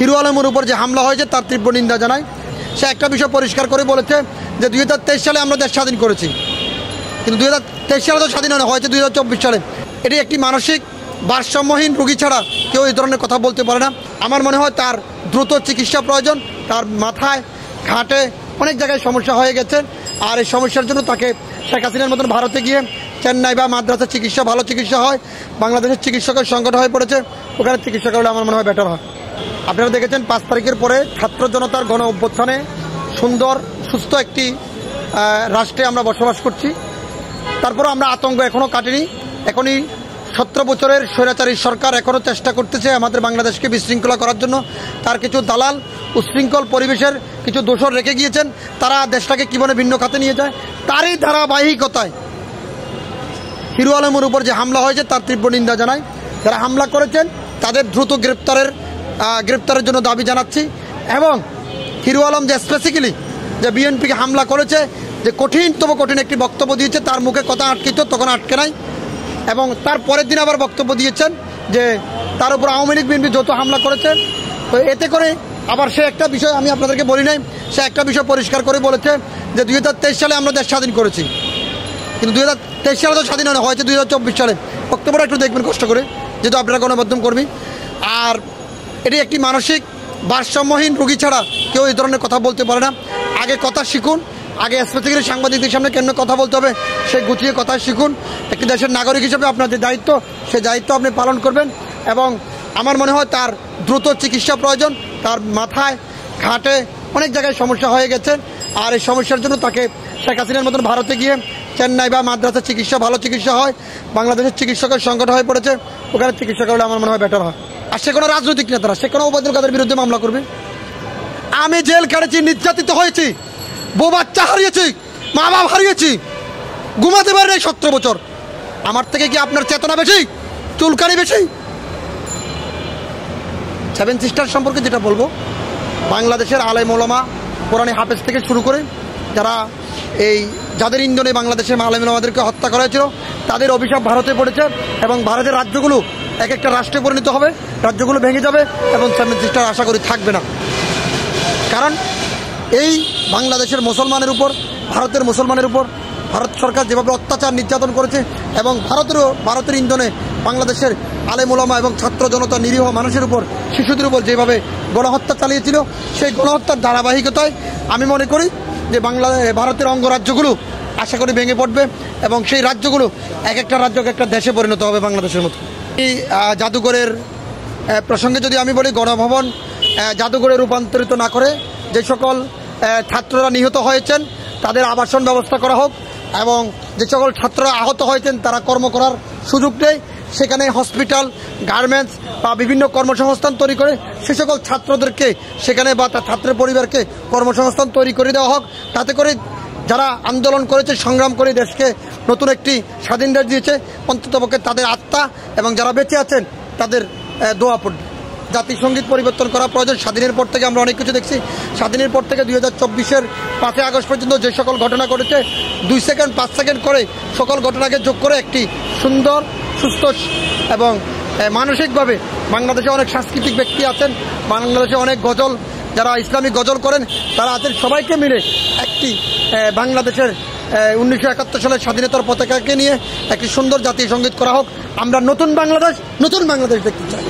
Hero আলমের উপর যে হামলা হয়েছে তার তীব্র নিন্দা জানায়। সে একটা বিষয় পরিষ্কার করে বলেছে যে 2023 সালে আমরা দেশ স্বাধীন করেছি, কিন্তু 2023 সালে তো স্বাধীন হয়েছে 2024 সালে। এটি একটি মানসিক ভারসাম্যহীন রোগী ছাড়া কেউ এই ধরনের কথা বলতে পারে না। আমার মনে হয় তার দ্রুত চিকিৎসা প্রয়োজন। তার মাথায় ঘাটে অনেক জায়গায় সমস্যা হয়ে গেছে, আর এই সমস্যার জন্য তাকে শেখ হাসিনার মতন ভারতে গিয়ে চেন্নাই বা মাদ্রাসা চিকিৎসা ভালো চিকিৎসা হয়। বাংলাদেশের চিকিৎসকের সংকট হয়ে পড়েছে, ওখানে চিকিৎসা করলে আমার মনে হয় বেটার হয়। আপনারা দেখেছেন 5 তারিখের পরে ছাত্র জনতার গণ অভ্যুত্থানে সুন্দর সুস্থ একটি রাষ্ট্রে আমরা বসবাস করছি। তারপরে আমরা আতঙ্ক এখনও কাটেনি। এখনই 17 বছরের স্বৈরাচারী সরকার এখনও চেষ্টা করতেছে আমাদের বাংলাদেশকে বিশৃঙ্খলা করার জন্য। তার কিছু দালাল উশৃঙ্খল পরিবেশের কিছু দোষর রেখে গিয়েছেন, তারা দেশটাকে কীভাবে ভিন্ন খাতে নিয়ে যায় তারই ধারাবাহিকতায় হিরো আলমের উপর যে হামলা হয়েছে তার তীব্র নিন্দা জানায়। যারা হামলা করেছেন তাদের দ্রুত গ্রেপ্তারের জন্য দাবি জানাচ্ছি। এবং হিরো আলম যে স্পেসিফিক্যালি যে বিএনপিকে হামলা করেছে, যে কঠিনতম কঠিন একটি বক্তব্য দিয়েছে, তার মুখে কথা আটকিত তখন আটকে নাই, এবং তার পরের দিন আবার বক্তব্য দিয়েছেন যে তার উপর আওয়ামী লীগ বিএনপি যত হামলা করেছে। তো এতে করে আবার সে একটা বিষয় আমি আপনাদেরকে বলি নাই, সে একটা বিষয় পরিষ্কার করে বলেছে যে 2023 সালে আমরা দেশ স্বাধীন করেছি, কিন্তু 2023 সালে তো স্বাধীন হয়েছে 2024 সালে। বক্তব্যটা একটু দেখবেন কষ্ট করে, যেহেতু আপনারা গণমাধ্যম কর্মী। আর এটি একটি মানসিক ভারসাম্যহীন রোগী ছাড়া কেউ এই ধরনের কথা বলতে পারে না। আগে কথা শিখুন, আগে স্পেসিফিক্যালি সাংবাদিকদের সামনে কেন কথা বলতে হবে সে গুছিয়ে কথা শিখুন। একটি দেশের নাগরিক হিসেবে আপনার যে দায়িত্ব, সে দায়িত্ব আপনি পালন করবেন। এবং আমার মনে হয় তার দ্রুত চিকিৎসা প্রয়োজন। তার মাথায় ঘাটে অনেক জায়গায় সমস্যা হয়ে গেছে, আর এই সমস্যার জন্য তাকে শেখ হাসিনার মতন ভারতে গিয়ে চেন্নাই বা মাদ্রাসা চিকিৎসা ভালো চিকিৎসা হয়। বাংলাদেশের চিকিৎসকের সংকট হয়ে পড়েছে, ওখানে চিকিৎসা করলে আমার মনে হয় বেটার হয়। আর সে কোনো রাজনৈতিক নেতারা, সে কোনো ওবায়দুল কাদের বিরুদ্ধে মামলা করবে। আমি জেল কেটেছি, নির্যাতিত হয়েছি, বউ বাচ্চা হারিয়েছি, মা বাপ হারিয়েছি, ঘুমাতে পারি নাই 17 বছর। আমার থেকে কি আপনার চেতনা বেশি, চুলকানি বেশি? 7 সিস্টার সম্পর্কে যেটা বলবো, বাংলাদেশের আলেম ওলামা কোরআনে হাফেজ থেকে শুরু করে যাদের ইন্ধনে বাংলাদেশের আলেম ওলামাদেরকে হত্যা করা হয়েছিল, তাদের অভিশাপ ভারতে পড়েছে। এবং ভারতের রাজ্যগুলো এক একটা রাষ্ট্রে পরিণত হবে, রাজ্যগুলো ভেঙে যাবে, এবং 7 সিস্টার আশা করি থাকবে না। কারণ এই বাংলাদেশের মুসলমানের উপর, ভারতের মুসলমানের উপর ভারত সরকার যেভাবে অত্যাচার নির্যাতন করেছে, এবং ভারতের ইন্ধনে বাংলাদেশের আলেম ওলামা এবং ছাত্র জনতা নিরীহ মানুষের উপর, শিশুদের উপর যেভাবে গণহত্যা চালিয়েছিল, সেই গণহত্যার ধারাবাহিকতায় আমি মনে করি যে ভারতের অঙ্গরাজ্যগুলো আশা করি ভেঙে পড়বে, এবং সেই রাজ্যগুলো এক একটা রাজ্য একটা দেশে পরিণত হবে বাংলাদেশের মতো। এই জাদুঘরের প্রসঙ্গে যদি আমি বলি, গণভবন জাদুঘরে রূপান্তরিত না করে যে সকল ছাত্ররা নিহত হয়েছেন তাদের আবাসন ব্যবস্থা করা হোক, এবং যে সকল ছাত্ররা আহত হয়েছেন তারা কর্ম করার সুযোগ নেই, সেখানে হসপিটাল, গার্মেন্টস বা বিভিন্ন কর্মসংস্থান তৈরি করে সে সকল ছাত্রদেরকে সেখানে বা তার ছাত্রের পরিবারকে কর্মসংস্থান তৈরি করে দেওয়া হোক। তাতে করে যারা আন্দোলন করেছে, সংগ্রাম করে দেশকে নতুন একটি স্বাধীন দেশ দিয়েছে, অন্ততপক্ষে তাদের আত্মা এবং যারা বেঁচে আছেন তাদের দোয়া পড়বে। জাতিসংগীত পরিবর্তন করা প্রয়োজন। স্বাধীনের পর থেকে আমরা অনেক কিছু দেখছি। স্বাধীনের পর থেকে 2024-এর 5 আগস্ট পর্যন্ত যে সকল ঘটনা ঘটেছে, 2 সেকেন্ড 5 সেকেন্ড করে সকল ঘটনাকে যোগ করে একটি সুন্দর, সুস্থ এবং মানসিকভাবে বাংলাদেশে অনেক সাংস্কৃতিক ব্যক্তি আছেন, বাংলাদেশে অনেক গজল, যারা ইসলামিক গজল করেন তারা আছেন, সবাইকে মিলে একটি বাংলাদেশের 1971 সালের স্বাধীনতার পতাকাকে নিয়ে একটি সুন্দর জাতীয় সঙ্গীত করা হোক। আমরা নতুন বাংলাদেশ দেখতে চাই।